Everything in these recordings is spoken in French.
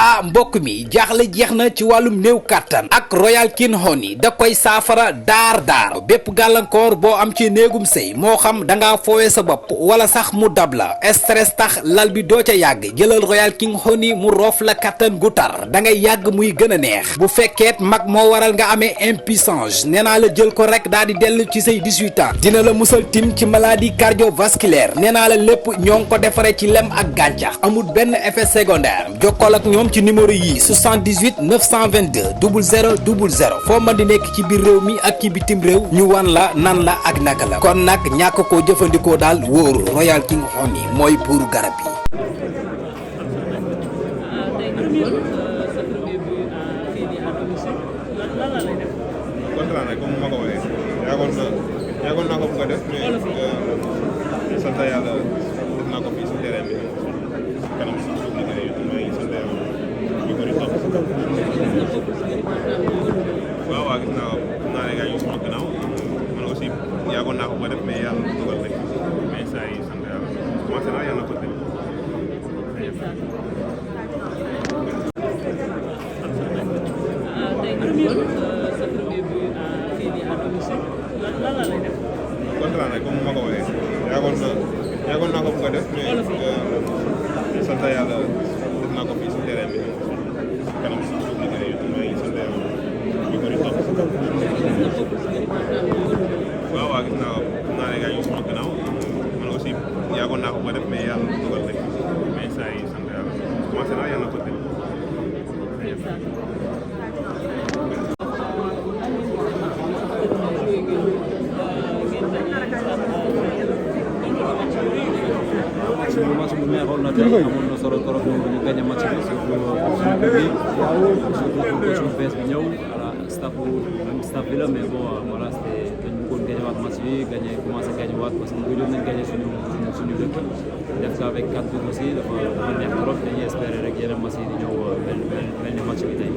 mbokk mi jaaxle jeex na ci wàllum néew kàttan ak Royal King Honey da koy saafara daar bépp gàllankoor boo am ci néegum sëy moo xam da ngaa foowee sa bopp wala sax mu dab la stress tax lal bi doo ca yàgg jëlal Royal King Honey mu roof la kàttan gu tar da ngay yàgg muy gën a neex bu fekkeet mag moo waral nga amee impuissance nee naa la jël ko rek daal di dellu ci say 18 ans dina la musal tim ci maladie cardiovasculaire nee naa la lépp ñoo ngi ko defaree ci lem ak gàncax amul benn effet secondaire jokkool ak ñoom ci numéro yi 78 922 00 00 foo mën di nekk ci biir réew mi ak ci bitim réew ñu wan la nan la ak naka la kon nag ñàkk koo jëfandikoo daal wóoru Royal King Honey mooy buuru garab yi. kontaan rek comme ma ko waxee yàggoon naa ko bëgg a def mais sant yàlla def naa ko fii si terrain bi kanam si suuf liggéey yi maa ngi sant yàlla ñu ko di topp waaw gis naa ne gars yi sama gannaaw man aussi yàggoon naa ko bëgg a def mais yàlla dugal rek mais saa yi sant yàlla commencé naa yàlla ko def. kontaan rek comme ma ko waxee yàggoon naa ko bëgg a def mais sant yàlla def naa ko fii si terrain bi kanam si suuf liggéey yi maa ngi sant yàlla ñu ko di topp waaw gis naa ne gars yi sama gannaaw man aussi yàggoon naa ko bëgg a def mais yàlla dugal rek mais saa yi sant yàlla commencé naa yàlla ko def. match bu neexoon na tey amoon na solo trop ñu gagné match bi surtout suñu public surtout coach bu bees bi ñëw voilà staff bi la mais bon voilà c'était dañu bëggoon gagné waat match bi commencé gagné waat parce que gëjoon nañ gagné suñu dëkk def ko avec 4 buts aussi dafa neex trop dañuy espérer rek yeneen match yi di ñëw mel ni match bi tey.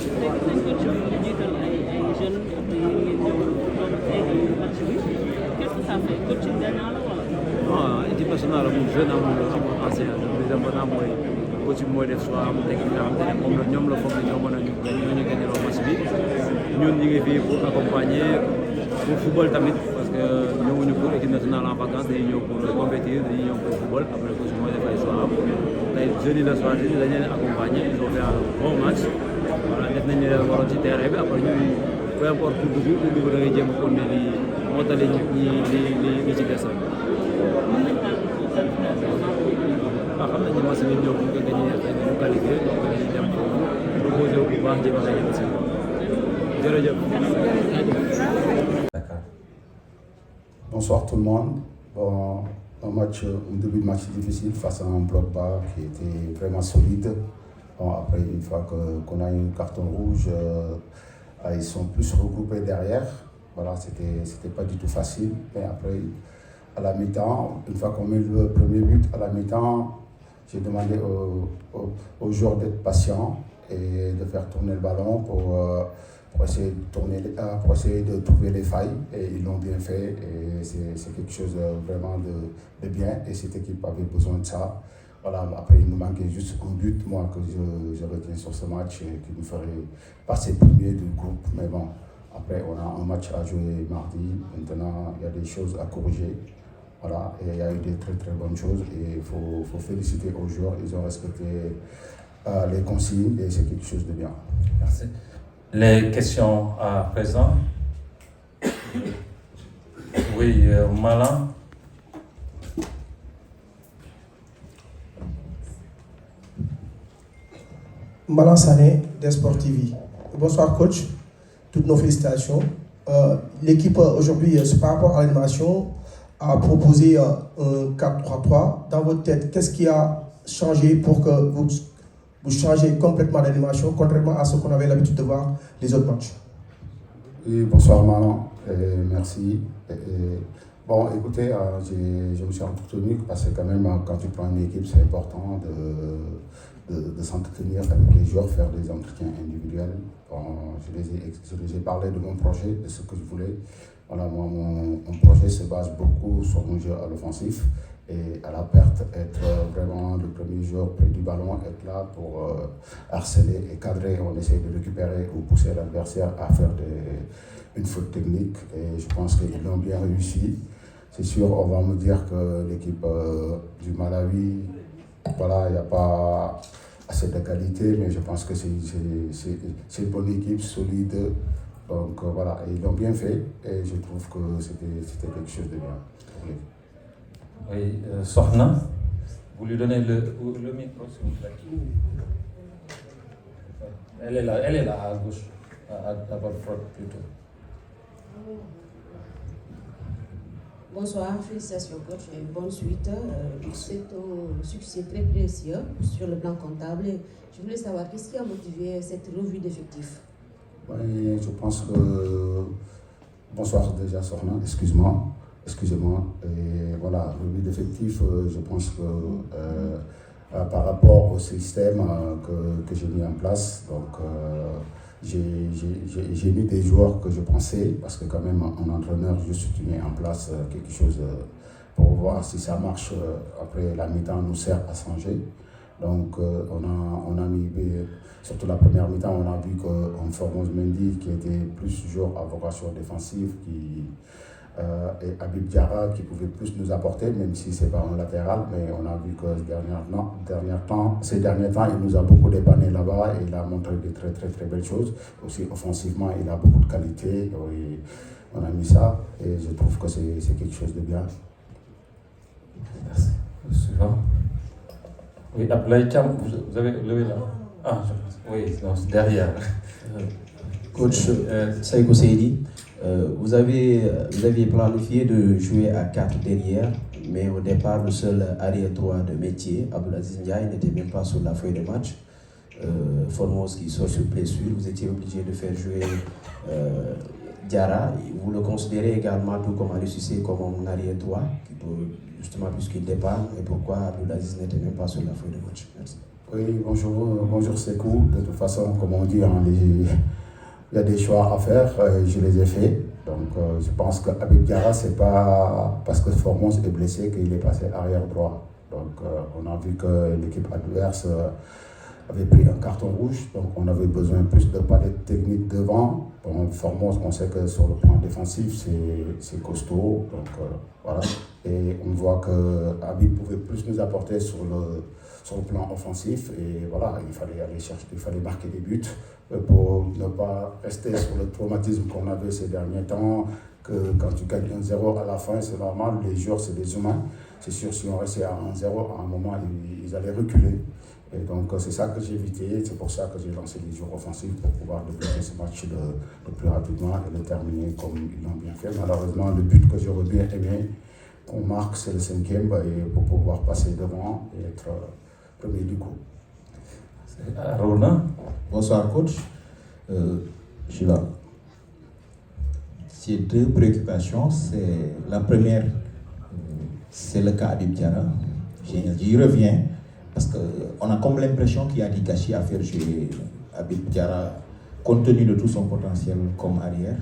non équipe nationale amul jeune amul ancien le plus important mooy coach bi mooy def choix am équipe nga xam te ne moom la ñoom la foog ne ñoo mën a ñu gagné loo match bi ñun ñu ngi fii pour accompagner pour football tamit parce que ñëwuñu pour équipe nationale en vacances dañuy ñëw pour compétir dañuy ñëw pour football après coach bi mooy def ay choix am tey jeunes yi la choisir dañu leen accompagner ils ont fait un bon match voilà def nañ leen waroon ci terrain bi après ñuy peu importe pour dugg da ngay jéem a continuer li mottali li ci des. waaw xam nañ ne match bi ñëw bu ñu ko gagné xëy na ñu qualifié donc dañuy dem proposé wu bu baax jéem a gagné match bi jërëjëf. Bonsoir tout le monde. Bon, un début de match difficile face à un bloc bas qui était vraiment solide. Bon, après, une fois qu'on a eu un carton rouge, ils sont plus regroupés derrière. Voilà, c'était pas du tout facile. Mais après, à la mi-temps, une fois qu'on met le premier but, à la mi-temps, j'ai demandé aux joueurs d'être patients et de faire tourner le ballon pour essayer de trouver les failles. Et ils l'ont bien fait. Et c'est quelque chose vraiment de bien. Et cette équipe avait besoin de ça. Voilà, après, il nous manquait juste un but, moi, que je retiens sur ce match et qui nous ferait passer premier du groupe. Mais bon, après, on a un match à jouer mardi. Maintenant, il y a des choses à corriger. Voilà, et il y a eu des très très bonnes choses et il faut féliciter aux joueurs, ils ont respecté les consignes et c'est quelque chose de bien. Merci. Les questions à présent. Oui, Malan. Malan Sané, des Sport TV. Bonsoir coach, toutes nos félicitations. L'équipe aujourd'hui, par rapport à l'animation, a proposé un 4-3-3. Dans votre tête, qu'est-ce qui a changé pour que vous changez complètement d'animation, contrairement à ce qu'on avait l'habitude de voir les autres matchs? Oui, bonsoir Malan, merci. Bon, écoutez, je me suis entretenu parce que quand même, quand tu prends une équipe, c'est important de s'entretenir avec les joueurs, faire des entretiens individuels. Bon, je les ai parlé de mon projet, de ce que je voulais. Voilà, moi, mon projet se base beaucoup sur mon jeu à l'offensif et à la perte, être vraiment le premier joueur près du ballon, être là pour harceler et cadrer. On essaie de récupérer ou pousser l'adversaire à faire une faute technique et je pense qu'ils l'ont bien réussi. C'est sûr, on va me dire que l'équipe du Malawi, voilà, il n'y a pas assez de qualité, mais je pense que c'est une bonne équipe, solide. Donc voilà, ils l'ont bien fait et je trouve que c'était quelque chose de bien pour l'équipe. Oui, Sohna, vous lui donnez le micro, s'il vous plaît. Elle est là à gauche, à votre droite plutôt. Bonsoir, félicitations coach et bonne suite. C'est un succès très précieux sur le plan comptable. Je voulais savoir qu'est-ce qui a motivé cette revue d'effectifs. Oui, je pense que... Bonsoir déjà Sohna, excusez-moi. Et voilà, revue d'effectifs, je pense que par rapport au système que j'ai mis en place, donc j'ai mis des joueurs que je pensais, parce que quand même un entraîneur juste met en place quelque chose pour voir si ça marche après la mi-temps nous sert à changer. Donc on a mis, surtout la première mi-temps, on a vu qu'un Formose Mendy qui était plus joueur à vocation défensive, et Habib Diarra qui pouvait plus nous apporter, même si ce n'est pas un latéral, mais on a vu que ces derniers temps, il nous a beaucoup dépanné là-bas et il a montré de très très très belles choses. Aussi offensivement, il a beaucoup de qualité, et on a mis ça et je trouve que c'est quelque chose de bien. Merci. Suivant. Oui, Abdoulaye Thiam, vous avez levé là. Ah, oui, non, c'est derrière. Coach Saïko Seydi, vous aviez planifié de jouer à 4 derrière, mais au départ, le seul arrière droit de métier, Abdelaziz Ndiaye, n'était même pas sur la feuille de match. Formose qui sort sur blessure, vous étiez obligé de faire jouer Diarra. Vous le considérez également, tout comme Aliou Cissé, comme un arrière droit, justement puisqu'il dépanne, et pourquoi Abdelaziz n'était même pas sur la feuille de match. Merci. Oui, bonjour Sekou. De toute façon, comme on dit, il y a des choix à faire, je les ai faits. Donc je pense qu'Habib Diarra, c'est pas parce que Formose est blessé qu'il est passé arrière droit. Donc on a vu que l'équipe adverse avait pris un carton rouge, donc on avait besoin plus de palettes techniques devant. Bon, Formose, on sait que sur le plan défensif, c'est costaud. Donc voilà. Et on voit que Habib pouvait plus nous apporter sur le plan offensif. Et voilà, il fallait aller chercher, il fallait marquer des buts pour ne pas rester sur le traumatisme qu'on avait ces derniers temps, que quand tu gagnes 1-0 à la fin, c'est normal, les joueurs c'est des humains. C'est sûr, si on restait à 1-0, à un moment, ils allaient reculer. Et donc c'est ça que j'ai évité, c'est pour ça que j'ai lancé les joueurs offensifs pour pouvoir débuter ce match le plus rapidement et le terminer comme ils l'ont bien fait. Malheureusement, le but que j'aurais bien aimé qu'on marque, c'est le 5e, et pour pouvoir passer devant et être premier du coup. Rona. Bonsoir coach, je suis là. J'ai deux préoccupations. La première, c'est le cas Habib Diarra. J'y reviens parce qu'on a comme l'impression qu'il y a des gâchis à faire jouer Habib Diarra compte tenu de tout son potentiel comme arrière.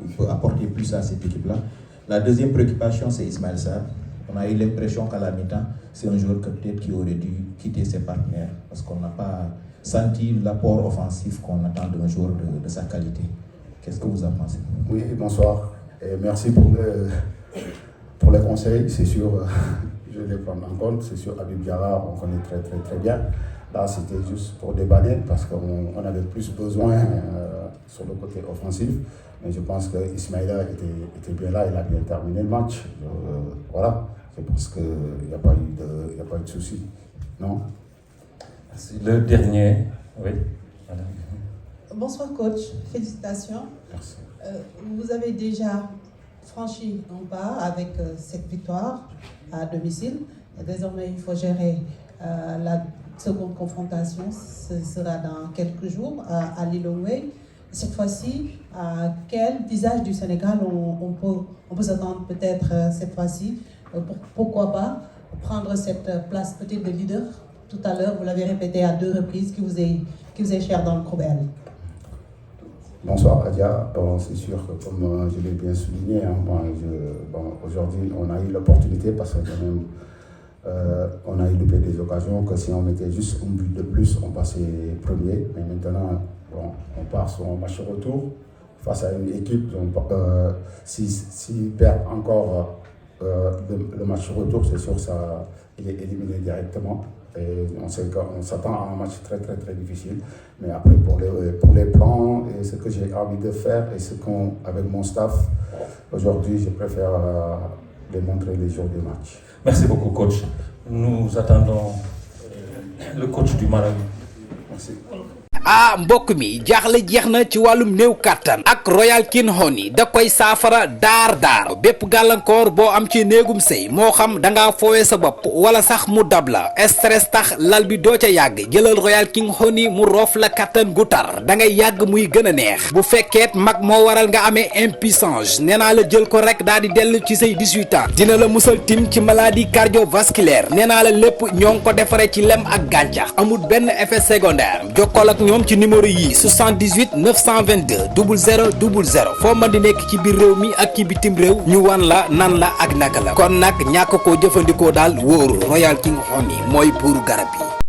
Il peut apporter plus à cette équipe-là. La deuxième préoccupation, c'est Ismaël Sarr. On a eu l'impression qu'à la mi-temps, c'est un joueur qui aurait dû quitter ses partenaires parce qu'on n'a pas senti l'apport offensif qu'on attend d'un joueur de sa qualité. Qu'est-ce que vous en pensez? Oui, bonsoir. Et merci pour les conseils. C'est sûr, je vais les prendre en compte. C'est sûr, Habib Diarra, on connaît très très très bien. Là, c'était juste pour débanner parce qu'on avait plus besoin sur le côté offensif. Mais je pense que Ismaïla était bien là, il a bien terminé le match. Voilà, je pense qu'il n'y a pas eu de souci. Non? Merci. Le dernier, oui. Voilà. Bonsoir coach, félicitations. Merci. Vous avez déjà franchi un pas avec cette victoire à domicile. Et désormais, il faut gérer la seconde confrontation. Ce sera dans quelques jours à Lilongwe. Cette fois-ci, quel visage du Sénégal on peut s'attendre peut-être cette fois-ci? Pourquoi pas prendre cette place peut-être de leader? Tout à l'heure, vous l'avez répété à 2 reprises, qui vous est cher dans le groupe L. Bonsoir Adia. Bon, c'est sûr que comme je l'ai bien souligné, aujourd'hui on a eu l'opportunité parce que quand même On a eu loupé des occasions que si on mettait juste un but de plus, on passait premier. Mais maintenant, bon, on part sur un match retour face à une équipe. Donc, s'il perd encore le match retour, c'est sûr qu'il est éliminé directement. Et on sait qu'on s'attend à un match très très très difficile. Mais après, pour les plans et ce que j'ai envie de faire et avec mon staff, aujourd'hui, je préfère démontrer les jours du match. Merci beaucoup, coach. Nous attendons le coach du Malawi. Merci. ah mbokk mi jaaxle jeex na ci wàllum néew kàttan ak Royal King Honey da koy saafara daar bépp gàllankoor boo am ci néegum sëy moo xam dangaa foowee sa bopp wala sax mu dab la stress tax lal bi doo ca yàgg jëlal Royal King Honey mu roof la kàttan gu tar da ngay yàgg muy gën a neex bu fekkeet mag moo waral nga amee impuissance nee naa la jël ko rek daal di dellu ci say 18 ans dina la musal tim ci maladie cardiovasculaire nee naa la lépp ñoo ngi ko defaree ci lem ak gàncax amul benn effet secondaire jokkool ak ñoom ci numéro yi 78 922 00 00 foo mën di nekk ci biir réew mi ak ci bitim réew ñu wan la nan la ak naka la kon nag ñàkk koo jëfandikoo daal wóoru Royal King Honey mooy buuru garab yi